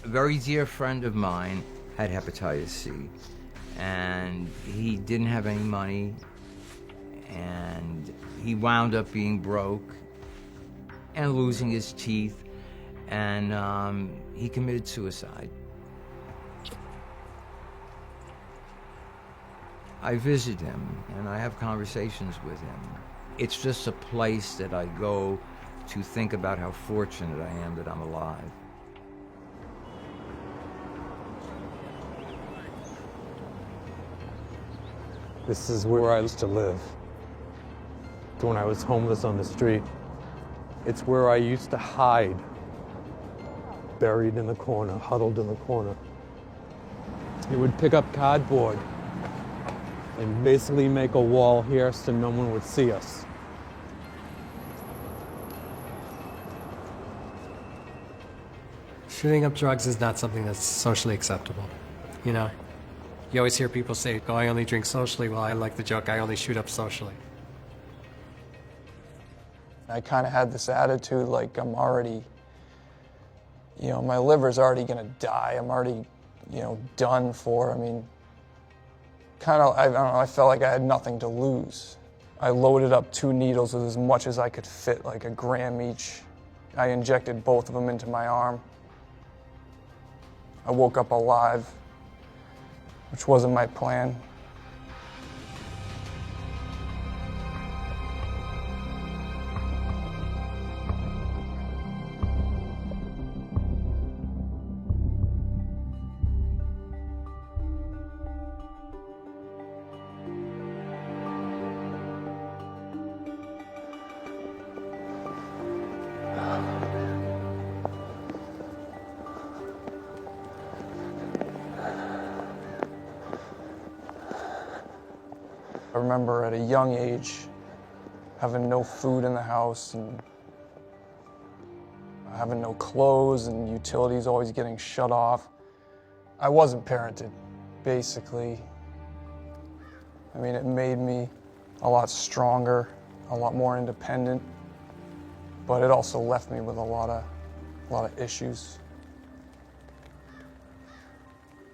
A very dear friend of mine had hepatitis C, and he didn't have any money, and he wound up being broke and losing his teeth, and he committed suicide. I visit him, and I have conversations with him. It's just a place that I go to think about how fortunate I am that I'm alive. This is where I used to live when I was homeless on the street. It's where I used to hide, buried in the corner, huddled in the corner. He would pick up cardboard and basically make a wall here so no one would see us. Shooting up drugs is not something that's socially acceptable, you know? You always hear people say, oh, I only drink socially. Well, I like the joke, I only shoot up socially. I kind of had this attitude like I'm already, my liver's already going to die. I'm already, done for. I mean, I don't know, I felt like I had nothing to lose. I loaded up 2 needles with as much as I could fit, like a gram each. I injected both of them into my arm. I woke up alive, which wasn't my plan. I remember at a young age having no food in the house and having no clothes and utilities always getting shut off. I wasn't parented, basically. I mean, it made me a lot stronger, a lot more independent, but it also left me with a lot of issues.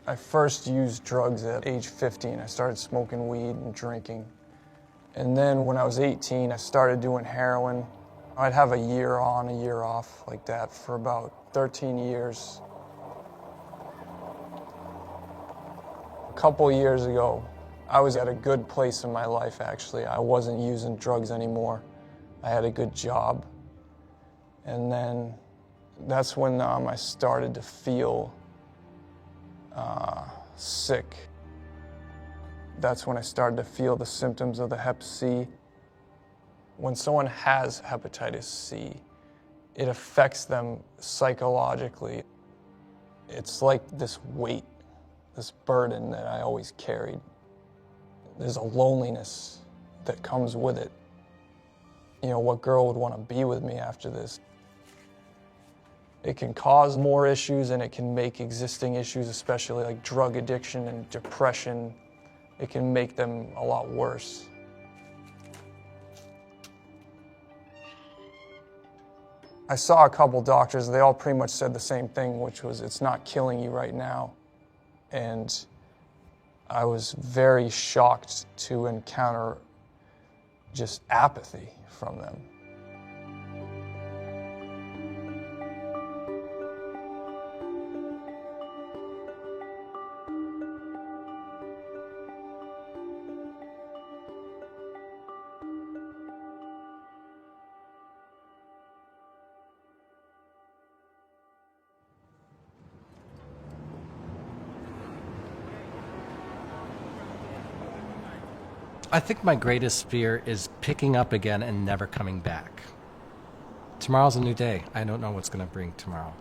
I first used drugs at age 15. I started smoking weed and drinking. And then when I was 18, I started doing heroin. I'd have a year on, a year off like that for about 13 years. A couple years ago, I was at a good place in my life, actually. I wasn't using drugs anymore. I had a good job. And then that's when I started to feel sick. That's when I started to feel the symptoms of the Hep C. When someone has hepatitis C, it affects them psychologically. It's like this weight, this burden that I always carried. There's a loneliness that comes with it. What girl would want to be with me after this? It can cause more issues, and it can make existing issues, especially like drug addiction and depression, it can make them a lot worse. I saw a couple doctors, they all pretty much said the same thing, which was it's not killing you right now. And I was very shocked to encounter just apathy from them. I think my greatest fear is picking up again and never coming back. Tomorrow's a new day. I don't know what's going to bring tomorrow.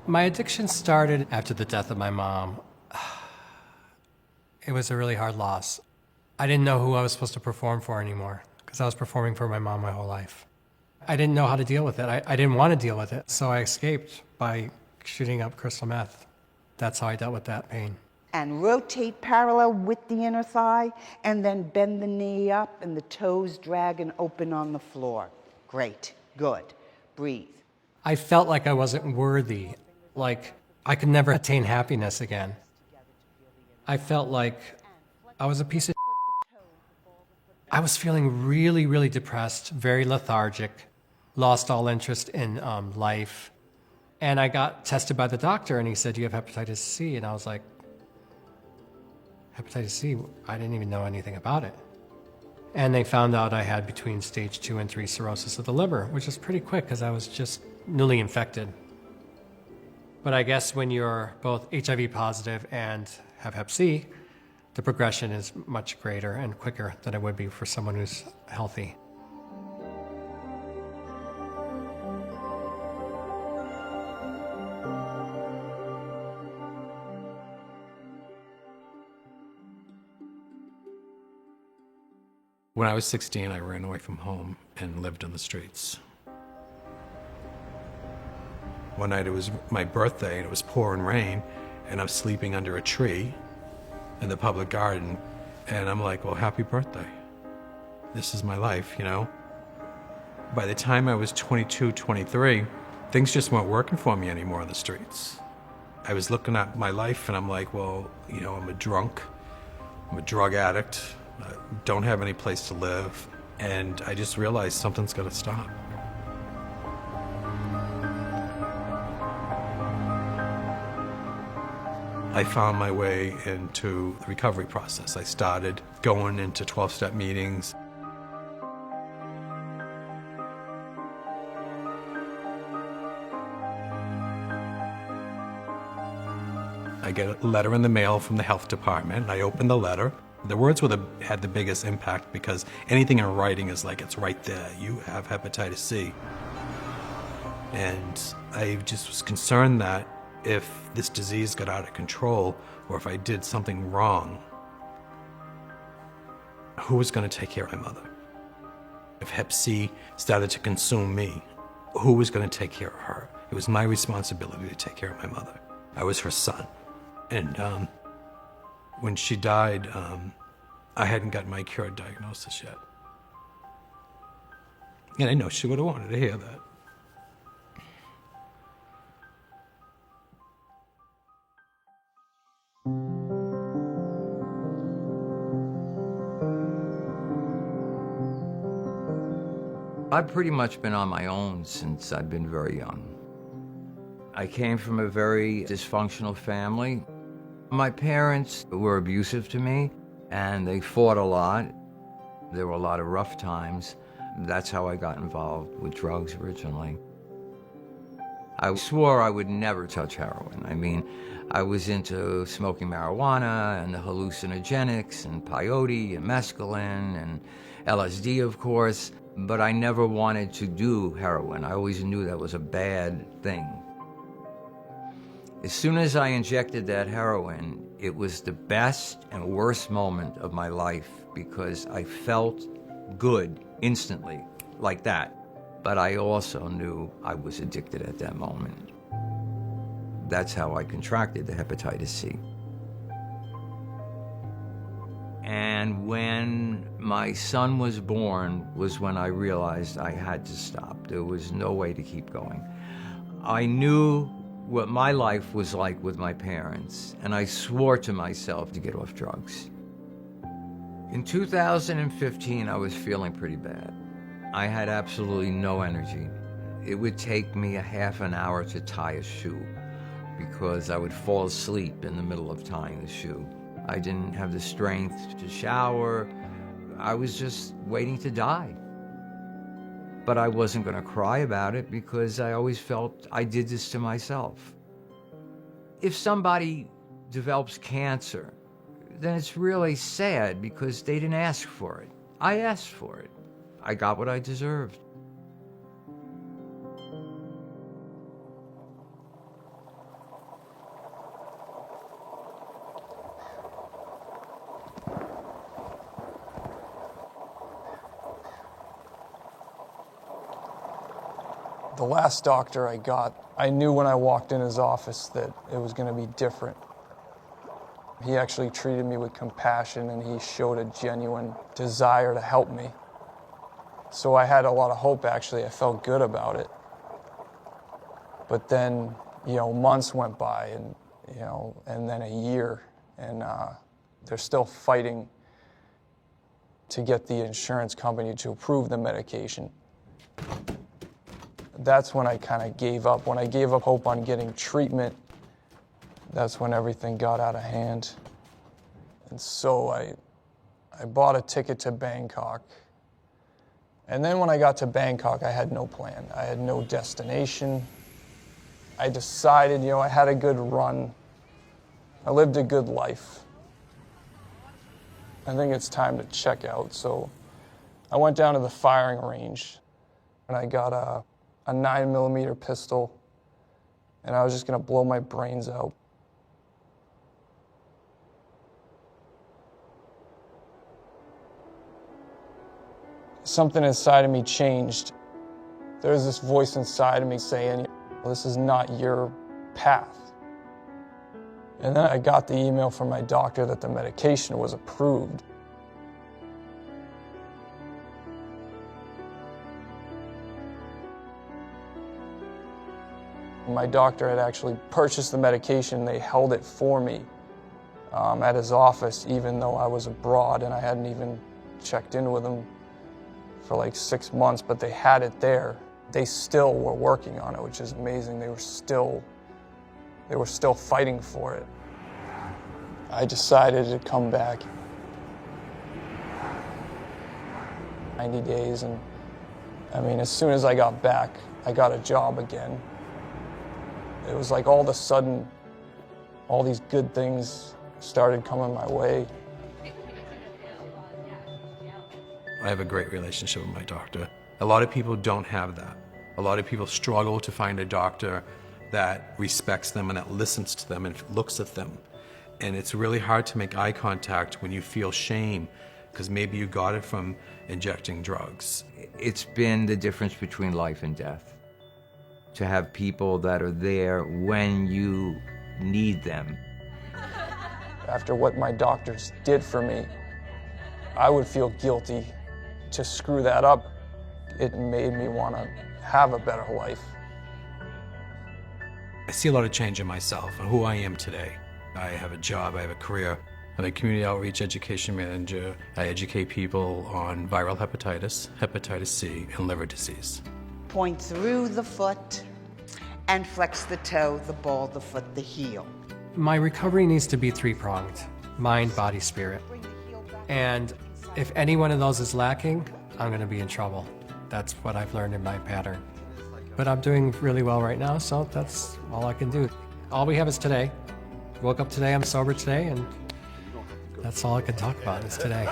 My addiction started after the death of my mom. It was a really hard loss. I didn't know who I was supposed to perform for anymore because I was performing for my mom my whole life. I didn't know how to deal with it. I didn't want to deal with it, so I escaped by shooting up crystal meth. That's how I dealt with that pain. And rotate parallel with the inner thigh, and then bend the knee up and the toes drag and open on the floor. Great, good. Breathe. I felt like I wasn't worthy, like I could never attain happiness again. I felt like I was a piece of I was feeling really, really depressed, very lethargic, lost all interest in life. And I got tested by the doctor, and he said, "You have hepatitis C." And I was like, hepatitis C? I didn't even know anything about it. And they found out I had between stage 2 and 3 cirrhosis of the liver, which is pretty quick because I was just newly infected. But I guess when you're both HIV positive and have Hep C, the progression is much greater and quicker than it would be for someone who's healthy. When I was 16, I ran away from home and lived on the streets. One night it was my birthday and it was pouring rain and I'm sleeping under a tree in the public garden and I'm like, well, happy birthday. This is my life, you know? By the time I was 22, 23, things just weren't working for me anymore on the streets. I was looking at my life and I'm like, well, you know, I'm a drunk, I'm a drug addict, I don't have any place to live, and I just realized something's gotta stop. I found my way into the recovery process. I started going into 12-step meetings. I get a letter in the mail from the health department, and I open the letter. The words had the biggest impact because anything in writing is like, it's right there. You have hepatitis C. And I just was concerned that if this disease got out of control or if I did something wrong, who was going to take care of my mother? If Hep C started to consume me, who was going to take care of her? It was my responsibility to take care of my mother. I was her son. And when she died, I hadn't gotten my cured diagnosis yet. And I know she would have wanted to hear that. I've pretty much been on my own since I've been very young. I came from a very dysfunctional family. My parents were abusive to me, and they fought a lot. There were a lot of rough times. That's how I got involved with drugs originally. I swore I would never touch heroin. I mean, I was into smoking marijuana and the hallucinogenics and peyote and mescaline and LSD, of course, but I never wanted to do heroin. I always knew that was a bad thing. As soon as I injected that heroin, it was the best and worst moment of my life because I felt good instantly, like that. But I also knew I was addicted at that moment. That's how I contracted the hepatitis C. And when my son was born was when I realized I had to stop. There was no way to keep going. I knew what my life was like with my parents, and I swore to myself to get off drugs. In 2015, I was feeling pretty bad. I had absolutely no energy. It would take me a half an hour to tie a shoe because I would fall asleep in the middle of tying the shoe. I didn't have the strength to shower. I was just waiting to die. But I wasn't going to cry about it because I always felt I did this to myself. If somebody develops cancer, then it's really sad because they didn't ask for it. I asked for it. I got what I deserved. The last doctor I got, I knew when I walked in his office that it was going to be different. He actually treated me with compassion and he showed a genuine desire to help me. So I had a lot of hope, actually. I felt good about it. But then months went by, and and then a year, and they're still fighting to get the insurance company to approve the medication. That's when I kind of gave up. When I gave up hope on getting treatment, that's when everything got out of hand. And so I bought a ticket to Bangkok. And then when I got to Bangkok, I had no plan. I had no destination. I decided, I had a good run. I lived a good life. I think it's time to check out. So I went down to the firing range, and I got a 9mm pistol, and I was just gonna blow my brains out. Something inside of me changed. There was this voice inside of me saying, this is not your path. And then I got the email from my doctor that the medication was approved. My doctor had actually purchased the medication. They held it for me at his office, even though I was abroad and I hadn't even checked in with him for like 6 months, but they had it there. They still were working on it, which is amazing. They were still fighting for it. I decided to come back 90 days, and as soon as I got back, I got a job again. It was like all of a sudden, all these good things started coming my way. I have a great relationship with my doctor. A lot of people don't have that. A lot of people struggle to find a doctor that respects them and that listens to them and looks at them. And it's really hard to make eye contact when you feel shame, because maybe you got it from injecting drugs. It's been the difference between life and death. To have people that are there when you need them. After what my doctors did for me, I would feel guilty to screw that up. It made me want to have a better life. I see a lot of change in myself and who I am today. I have a job, I have a career. I'm a community outreach education manager. I educate people on viral hepatitis, hepatitis C, and liver disease. Point through the foot and flex the toe, the ball, the foot, the heel. My recovery needs to be three-pronged: mind, body, spirit. And if any one of those is lacking, I'm going to be in trouble. That's what I've learned in my pattern. But I'm doing really well right now, so that's all I can do. All we have is today. Woke up today, I'm sober today, and that's all I can talk about is today.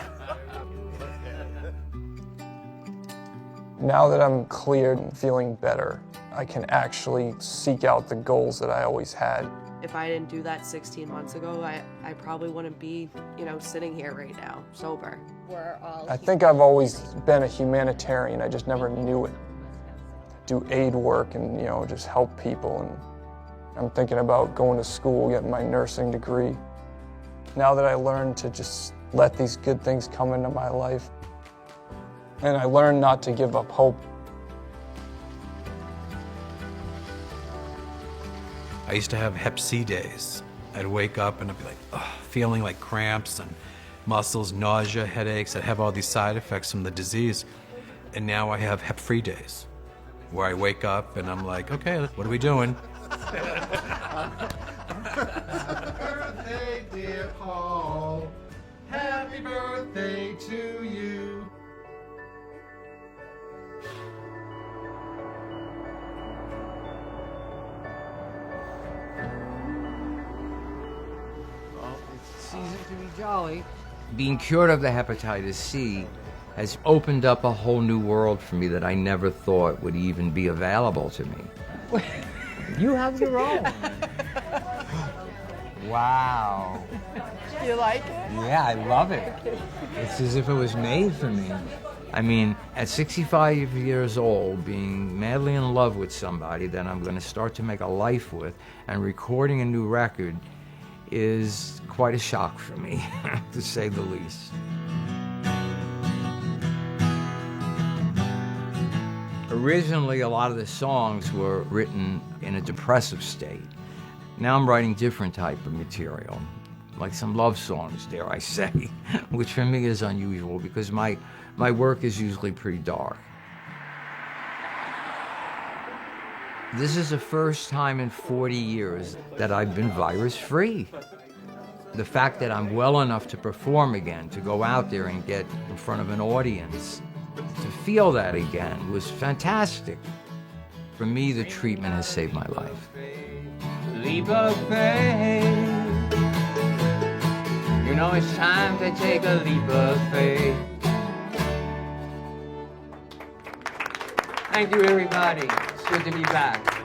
Now that I'm cleared and feeling better, I can actually seek out the goals that I always had. If I didn't do that 16 months ago, I probably wouldn't be, sitting here right now, sober. I think I've always been a humanitarian, I just never knew it. Do aid work and, just help people. And I'm thinking about going to school, getting my nursing degree. Now that I learned to just let these good things come into my life, and I learned not to give up hope. I used to have Hep C days. I'd wake up and I'd be like, feeling like cramps and muscles, nausea, headaches. I'd have all these side effects from the disease. And now I have Hep Free days, where I wake up and I'm like, okay, what are we doing? Happy birthday, dear Paul. Happy birthday to you. Well, it's season to be jolly. Being cured of the hepatitis C has opened up a whole new world for me that I never thought would even be available to me. You have your own. Wow. You like it? Yeah, I love it. It's as if it was made for me. At 65 years old, being madly in love with somebody that I'm going to start to make a life with, and recording a new record is quite a shock for me, to say the least. I Originally, a lot of the songs were written in a depressive state. Now I'm writing different type of material, like some love songs, dare I say, which for me is unusual because my work is usually pretty dark. This is the first time in 40 years that I've been virus-free. The fact that I'm well enough to perform again, to go out there and get in front of an audience, to feel that again was fantastic. For me, the treatment has saved my life. Leap of faith. You know it's time to take a leap of faith. Thank you, everybody. It's good to be back.